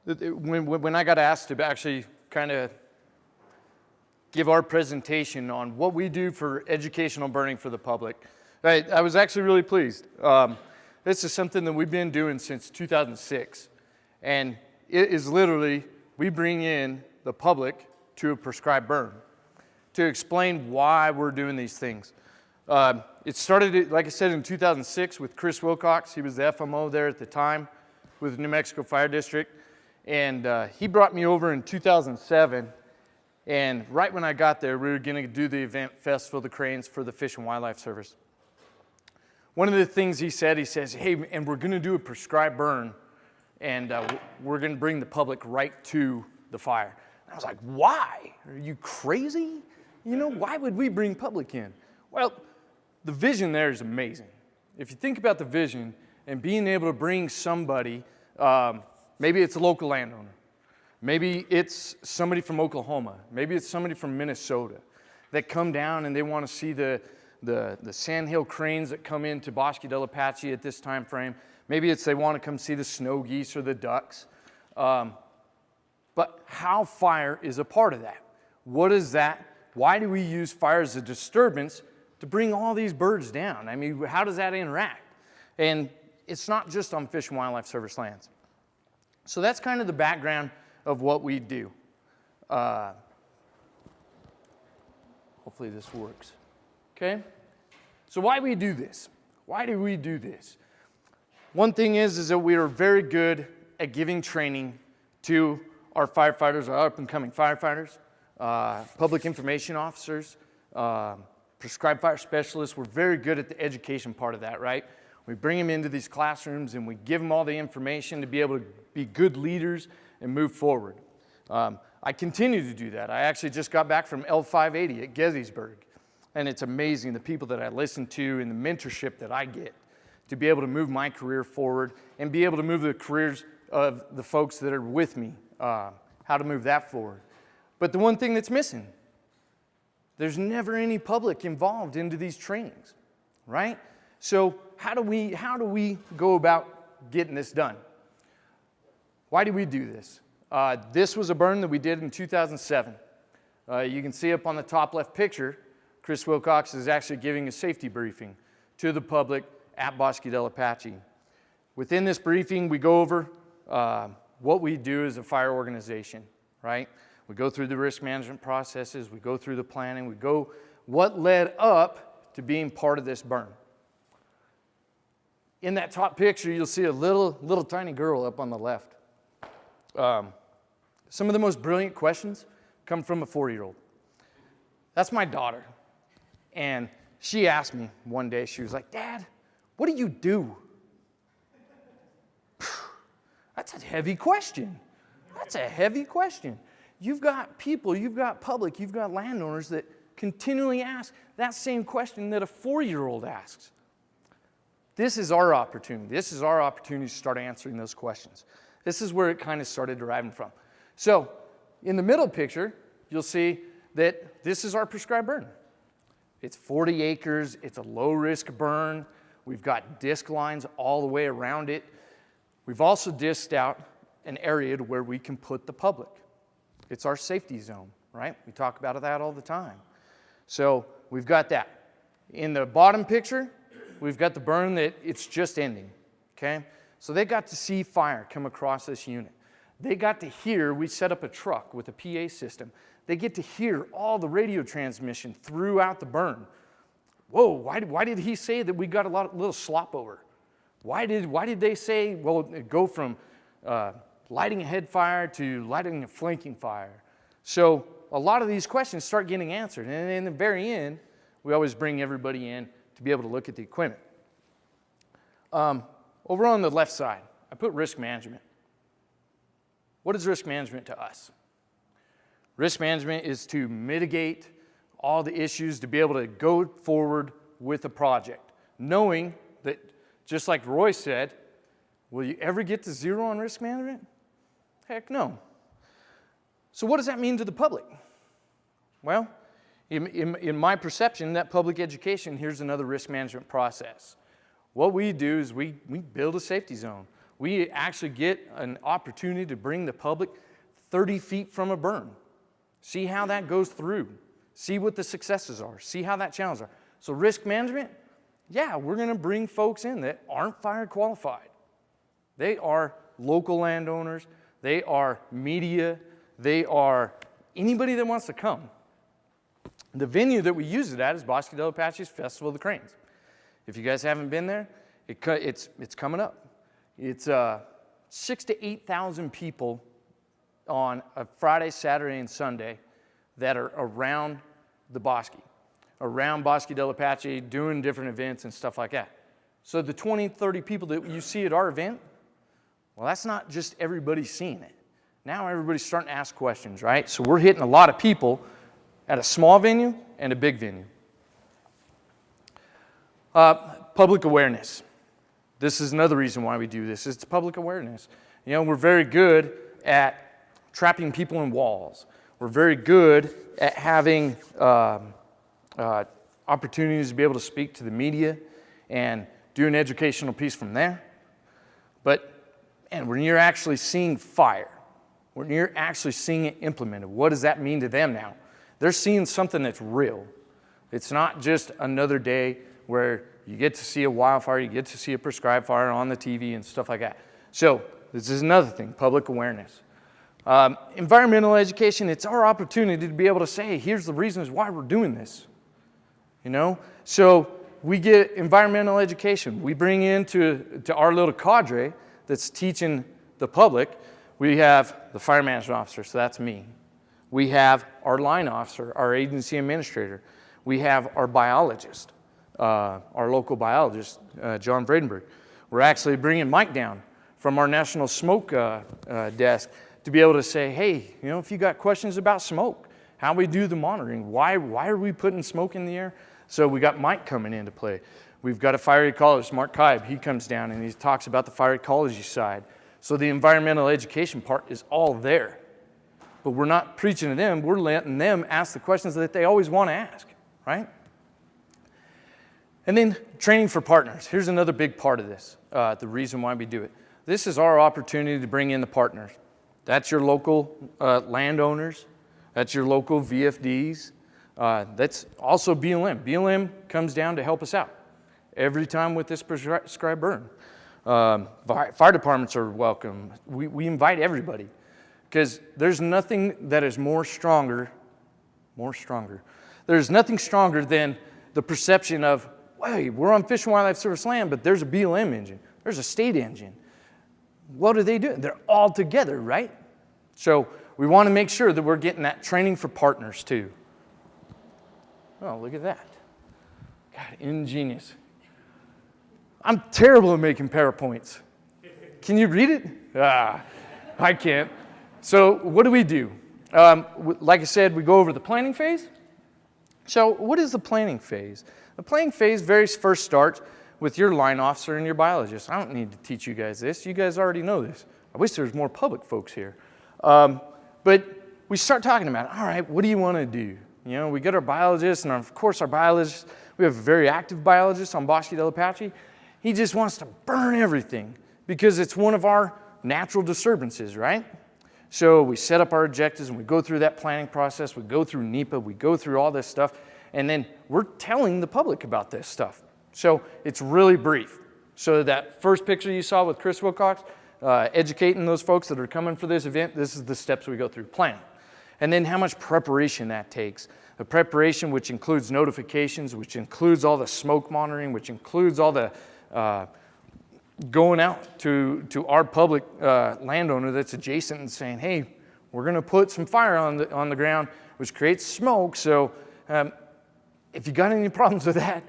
when I got asked to actually kind of give our presentation on what we do for educational burning for the public, I was actually really pleased. This is something that we've been doing since 2006. And it is literally, we bring in the public to a prescribed burn to explain why we're doing these things. It started, like I said, in 2006 with Chris Wilcox. He was the FMO there at the time with New Mexico Fire District. And he brought me over in 2007. And right when I got there, we were going to do the event Festival of the Cranes for the Fish and Wildlife Service. One of the things he says, hey, and we're going to do a prescribed burn, and we're going to bring the public right to the fire. And I was like, why? Are you crazy? You know, why would we bring public in? Well, the vision there is amazing. If you think about the vision and being able to bring somebody, maybe it's a local landowner, maybe it's somebody from Oklahoma, maybe it's somebody from Minnesota that come down and they want to see the sandhill cranes that come into Bosque Del Apache at this time frame. Maybe it's they want to come see the snow geese or the ducks. But how fire is a part of that. What is that? Why do we use fire as a disturbance to bring all these birds down? I mean, how does that interact? And it's not just on Fish and Wildlife Service lands. So that's kind of the background of what we do. Hopefully this works. Okay? So why do we do this? Why do we do this? One thing is that we are very good at giving training to our firefighters, our up-and-coming firefighters, public information officers, prescribed fire specialists. We're very good at the education part of that, right? We bring them into these classrooms and we give them all the information to be able to be good leaders and move forward. I continue to do that. I actually just got back from L580 at Gettysburg, and it's amazing the people that I listen to and the mentorship that I get to be able to move my career forward and be able to move the careers of the folks that are with me, how to move that forward. But the one thing that's missing, there's never any public involved into these trainings, right? So how do we go about getting this done? Why do we do this? This was a burn that we did in 2007. You can see up on the top left picture, Chris Wilcox is actually giving a safety briefing to the public at Bosque Del Apache. Within this briefing, we go over what we do as a fire organization, right? We go through the risk management processes, we go through the planning, we go what led up to being part of this burn. In that top picture, you'll see a little tiny girl up on the left. Some of the most brilliant questions come from a 4-year-old. That's my daughter. And she asked me one day, she was like, Dad, what do you do? That's a heavy question. That's a heavy question. You've got people, you've got public, you've got landowners that continually ask that same question that a 4-year-old asks. This is our opportunity. This is our opportunity to start answering those questions. This is where it kind of started deriving from. So in the middle picture, you'll see that this is our prescribed burn. It's 40 acres. It's a low-risk burn. We've got disc lines all the way around it. We've also disked out an area to where we can put the public. It's our safety zone, right? We talk about that all the time. So we've got that. In the bottom picture, we've got the burn that it's just ending, okay? So they got to see fire come across this unit. They got to hear, we set up a truck with a PA system. They get to hear all the radio transmission throughout the burn. Whoa, why did he say that we got little slop over? Why did they say, well, go from lighting a head fire to lighting a flanking fire? So a lot of these questions start getting answered. And in the very end, we always bring everybody in to be able to look at the equipment. Over on the left side, I put risk management. What is risk management to us? Risk management is to mitigate all the issues to be able to go forward with a project, knowing that, just like Roy said, will you ever get to zero on risk management? Heck no. So what does that mean to the public? Well, in my perception, that public education, here's another risk management process. What we do is we build a safety zone. We actually get an opportunity to bring the public 30 feet from a burn. See how that goes through. See what the successes are. See how that challenge are. So risk management, yeah, we're going to bring folks in that aren't fire qualified. They are local landowners. They are media. They are anybody that wants to come. The venue that we use it at is Bosque Del Apache's Festival of the Cranes. If you guys haven't been there, it's coming up. It's 6,000 to 8,000 people on a Friday, Saturday, and Sunday that are around the Bosque, around Bosque Del Apache, doing different events and stuff like that. So the 20, 30 people that you see at our event, well, that's not just everybody seeing it. Now everybody's starting to ask questions, right? So we're hitting a lot of people at a small venue and a big venue. Public awareness. This is another reason why we do this. It's public awareness. You know, we're very good at trapping people in walls. We're very good at having opportunities to be able to speak to the media and do an educational piece from there. But when you're actually seeing fire, when you're actually seeing it implemented, what does that mean to them now? They're seeing something that's real. It's not just another day where you get to see a wildfire, you get to see a prescribed fire on the TV and stuff like that. So this is another thing, public awareness. Environmental education, it's our opportunity to be able to say, here's the reasons why we're doing this. You know? So we get environmental education. We bring into our little cadre that's teaching the public. We have the fire management officer, so that's me. We have our line officer, our agency administrator. We have our biologist, our local biologist, John Vredenberg. We're actually bringing Mike down from our national smoke desk to be able to say, hey, you know, if you got questions about smoke, how we do the monitoring, why are we putting smoke in the air? So we got Mike coming into play. We've got a fire ecologist, Mark Kaib. He comes down and he talks about the fire ecology side. So the environmental education part is all there. But we're not preaching to them. We're letting them ask the questions that they always want to ask, right? And then training for partners. Here's another big part of this, the reason why we do it. This is our opportunity to bring in the partners. That's your local landowners. That's your local VFDs. That's also BLM. BLM comes down to help us out every time with this prescribed burn. Fire departments are welcome. We invite everybody because there's nothing that is more stronger. There's nothing stronger than the perception of, hey, we're on Fish and Wildlife Service land, but there's a BLM engine. There's a state engine. What are they doing? They're all together, right? So we want to make sure that we're getting that training for partners too. Oh, look at that. God, ingenious. I'm terrible at making PowerPoints. Can you read it? I can't. So what do? Like I said, we go over the planning phase. So what is the planning phase? The planning phase first starts with your line officer and your biologist. I don't need to teach you guys this. You guys already know this. I wish there was more public folks here. But we start talking about, all right, what do you want to do? You know, we get our biologists, and of course our biologist, we have a very active biologist on Bosque Del Apache. He just wants to burn everything because it's one of our natural disturbances, right? So we set up our objectives and we go through that planning process. We go through NEPA. We go through all this stuff. And then we're telling the public about this stuff. So it's really brief. So that first picture you saw with Chris Wilcox, educating those folks that are coming for this event, this is the steps we go through. Plan. And then how much preparation that takes. The preparation, which includes notifications, which includes all the smoke monitoring, which includes all the going out to our public landowner that's adjacent and saying, hey, we're going to put some fire on the ground, which creates smoke. So if you got any problems with that,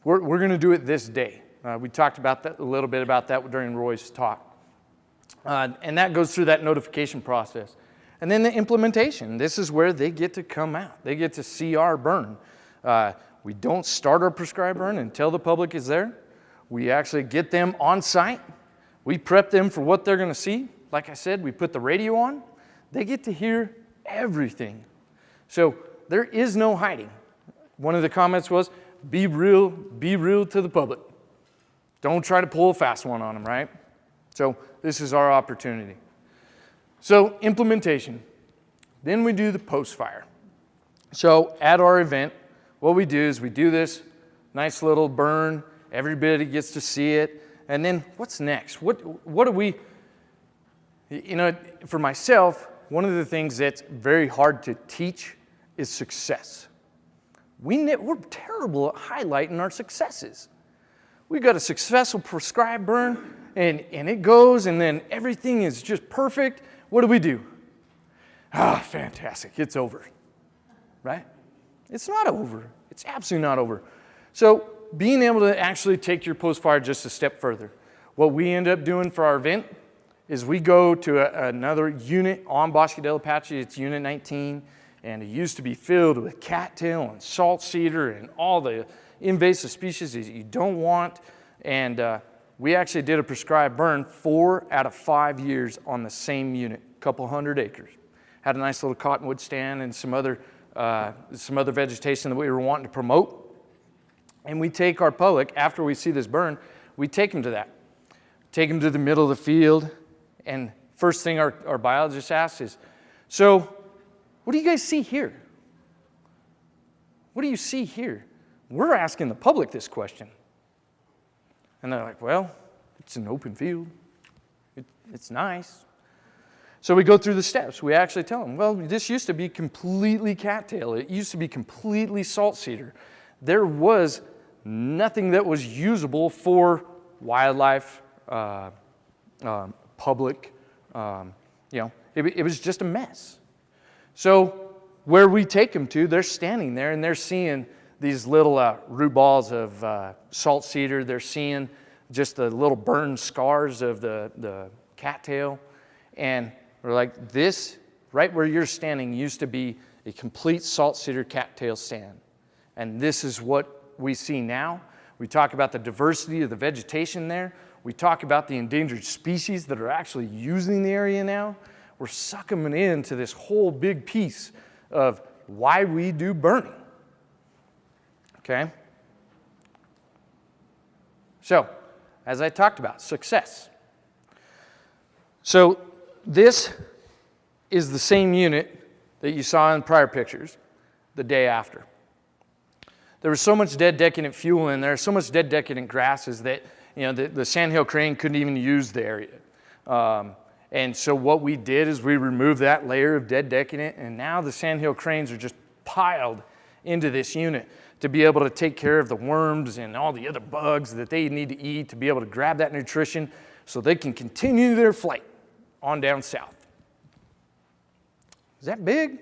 we're going to do it this day. We talked about that a little bit about that during Roy's talk. And that goes through that notification process. And then the implementation. This is where they get to come out. They get to see our burn. We don't start our prescribed burn until the public is there. We actually get them on site. We prep them for what they're going to see. Like I said, we put the radio on. They get to hear everything. So there is no hiding. One of the comments was, be real to the public. Don't try to pull a fast one on them, right? So this is our opportunity. So implementation. Then we do the post-fire. So at our event, what we do is we do this nice little burn. Everybody gets to see it. And then what's next? What do we, for myself, one of the things that's very hard to teach is success. We're terrible at highlighting our successes. We've got a successful prescribed burn, and it goes, and then everything is just perfect. What do? Ah, fantastic, it's over, right? It's not over. It's absolutely not over. So being able to actually take your post-fire just a step further. What we end up doing for our event is we go to another unit on Bosque Del Apache. It's Unit 19, and it used to be filled with cattail and salt cedar and all the invasive species that you don't want. And we actually did a prescribed burn 4 out of 5 years on the same unit, a couple hundred acres. Had a nice little cottonwood stand and some other vegetation that we were wanting to promote. And we take our public, after we see this burn, we take them to that. Take them to the middle of the field, and first thing our biologist asks is, so what do you guys see here? What do you see here? We're asking the public this question. And they're like, well, it's an open field. It's nice. So we go through the steps. We actually tell them, well, this used to be completely cattail. It used to be completely salt cedar. There was nothing that was usable for wildlife, public, it was just a mess. So where we take them to, they're standing there and they're seeing these little root balls of salt cedar. They're seeing just the little burned scars of the cattail. And we're like, this, right where you're standing, used to be a complete salt cedar cattail stand. And this is what we see now. We talk about the diversity of the vegetation there. We talk about the endangered species that are actually using the area now. We're sucking them into this whole big piece of why we do burning. Okay? So, as I talked about, success. So, this is the same unit that you saw in prior pictures the day after. There was so much dead decadent fuel in there, so much dead decadent grasses that the sandhill crane couldn't even use the area. And so what we did is we removed that layer of dead decadent, and now the sandhill cranes are just piled into this unit to be able to take care of the worms and all the other bugs that they need to eat to be able to grab that nutrition so they can continue their flight on down south. Is that big?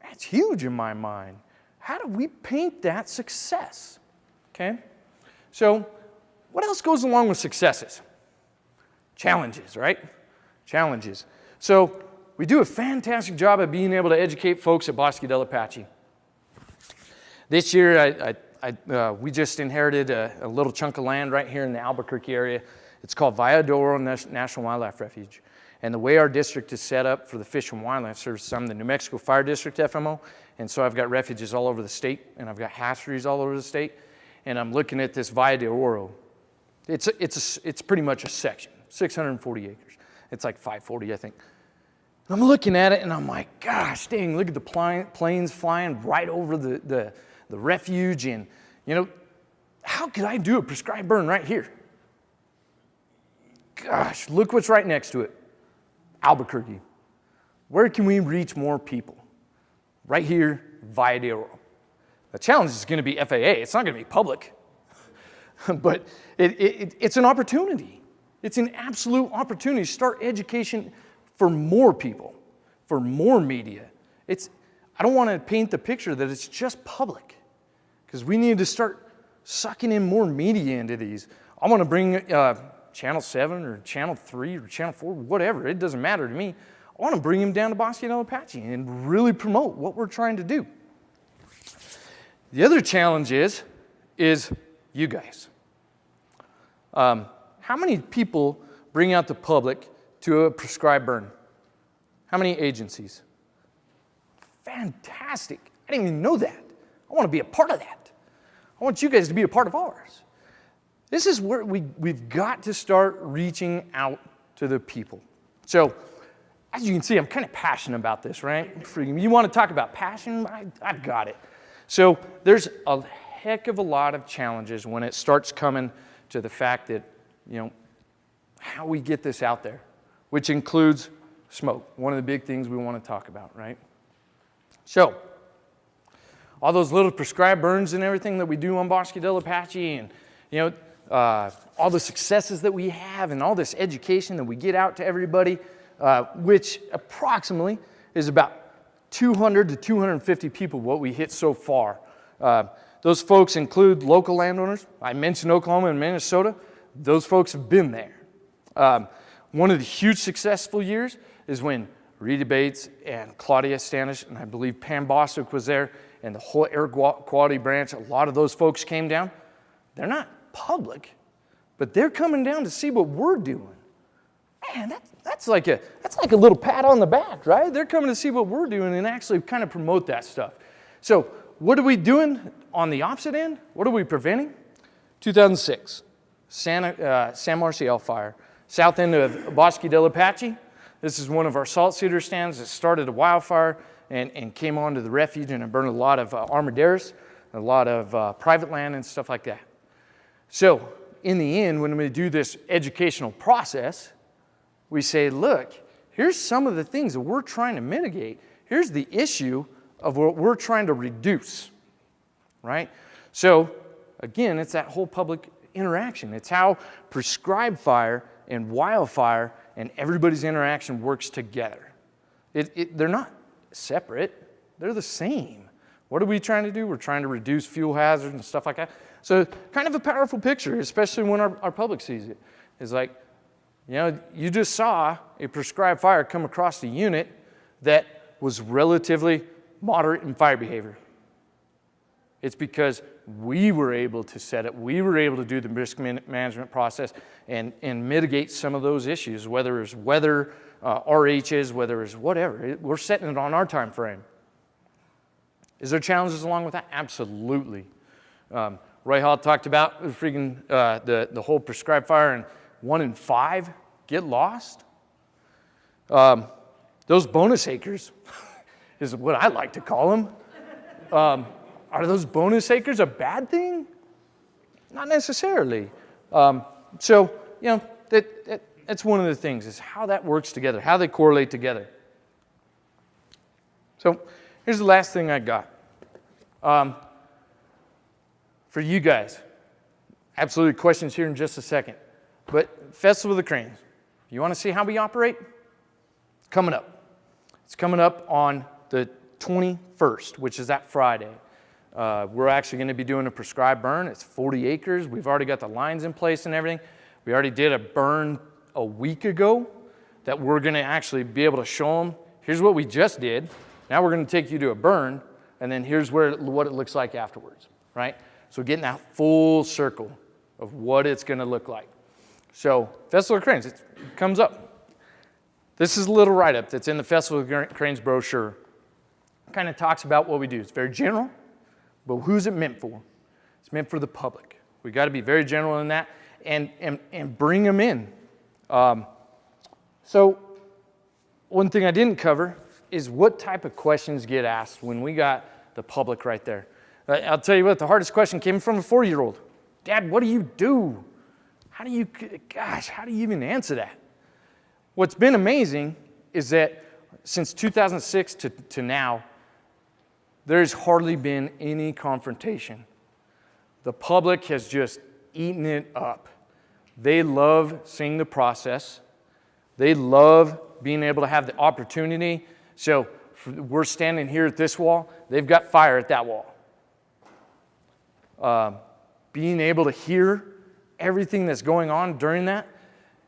That's huge in my mind. How do we paint that success? Okay? So, what else goes along with successes? Challenges, right? Challenges. So, we do a fantastic job of being able to educate folks at Bosque Del Apache. This year, we just inherited a little chunk of land right here in the Albuquerque area. It's called Videographer National Wildlife Refuge. And the way our district is set up for the Fish and Wildlife Service, I'm the New Mexico Fire District FMO, and so I've got refuges all over the state, and I've got hatcheries all over the state, and I'm looking at this Valle de Oro. It's pretty much a section, 640 acres. It's like 540, I think. And I'm looking at it, and I'm like, gosh, dang, look at the planes flying right over the refuge, and, how could I do a prescribed burn right here? Gosh, look what's right next to it. Albuquerque. Where can we reach more people? Right here, Valle de Oro. The challenge is going to be FAA. It's not going to be public. But it's an opportunity. It's an absolute opportunity to start education for more people, for more media. I don't want to paint the picture that it's just public, because we need to start sucking in more media into these. I want to bring Channel 7 or Channel 3 or Channel 4, whatever. It doesn't matter to me. I want to bring them down to Bosque Del Apache and really promote what we're trying to do. The other challenge is you guys. How many people bring out the public to a prescribed burn? How many agencies? Fantastic. I didn't even know that. I want to be a part of that. I want you guys to be a part of ours. This is where we've got to start reaching out to the people. So, as you can see, I'm kind of passionate about this, right? You want to talk about passion? I've got it. So, there's a heck of a lot of challenges when it starts coming to the fact that, how we get this out there, which includes smoke, one of the big things we want to talk about, right? So, all those little prescribed burns and everything that we do on Bosque Del Apache, and all the successes that we have, and all this education that we get out to everybody, which approximately is about 200 to 250 people what we hit so far. Those folks include local landowners. I mentioned Oklahoma and Minnesota. Those folks have been there. One of the huge successful years is when Rita Bates and Claudia Standish, and I believe Pam Boswick was there, and the whole air quality branch, a lot of those folks came down. They're not public, but they're coming down to see what we're doing. Man, that's like a little pat on the back, right? They're coming to see what we're doing and actually kind of promote that stuff. So what are we doing on the opposite end? What are we preventing? 2006, San Marcial fire, south end of Bosque Del Apache. This is one of our salt cedar stands that started a wildfire and came onto the refuge, and it burned a lot of armadillos, a lot of private land and stuff like that. So in the end, when we do this educational process, we say, look, here's some of the things that we're trying to mitigate. Here's the issue of what we're trying to reduce, right? So again, it's that whole public interaction. It's how prescribed fire and wildfire and everybody's interaction works together. They're not separate. They're the same. What are we trying to do? We're trying to reduce fuel hazards and stuff like that. So kind of a powerful picture, especially when our public sees it. It's like, you just saw a prescribed fire come across the unit that was relatively moderate in fire behavior. It's because we were able to set it, we were able to do the risk management process and mitigate some of those issues, whether it's weather, RHs, whether it's whatever. We're setting it on our time frame. Is there challenges along with that? Absolutely. Roy Hall talked about the whole prescribed fire, and 1 in 5 get lost. Those bonus acres is what I like to call them. Are those bonus acres a bad thing? Not necessarily. So, that's one of the things, is how that works together, how they correlate together. So here's the last thing I got. For you guys, absolutely questions here in just a second. But Festival of the Cranes, you want to see how we operate? It's coming up. It's coming up on the 21st, which is that Friday. We're actually going to be doing a prescribed burn. It's 40 acres. We've already got the lines in place and everything. We already did a burn a week ago that we're going to actually be able to show them. Here's what we just did. Now we're going to take you to a burn, and then here's what it looks like afterwards, right? So getting that full circle of what it's going to look like. So Festival of Cranes, it comes up. This is a little write-up that's in the Festival of Cranes brochure. It kind of talks about what we do. It's very general, but who's it meant for? It's meant for the public. We got to be very general in that and bring them in. So one thing I didn't cover is what type of questions get asked when we got the public right there. I'll tell you what, the hardest question came from a 4-year-old. Dad, what do you do? How do you even answer that? What's been amazing is that since 2006 to now, there's hardly been any confrontation. The public has just eaten it up. They love seeing the process. They love being able to have the opportunity. So we're standing here at this wall. They've got fire at that wall. Being able to hear everything that's going on during that,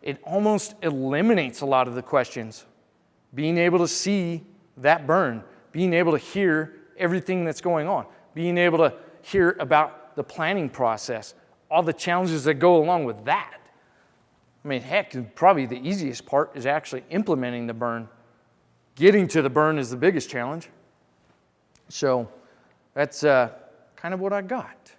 it almost eliminates a lot of the questions. Being able to see that burn, being able to hear everything that's going on, being able to hear about the planning process, all the challenges that go along with that. I mean, heck, probably the easiest part is actually implementing the burn. Getting to the burn is the biggest challenge. So that's kind of what I got.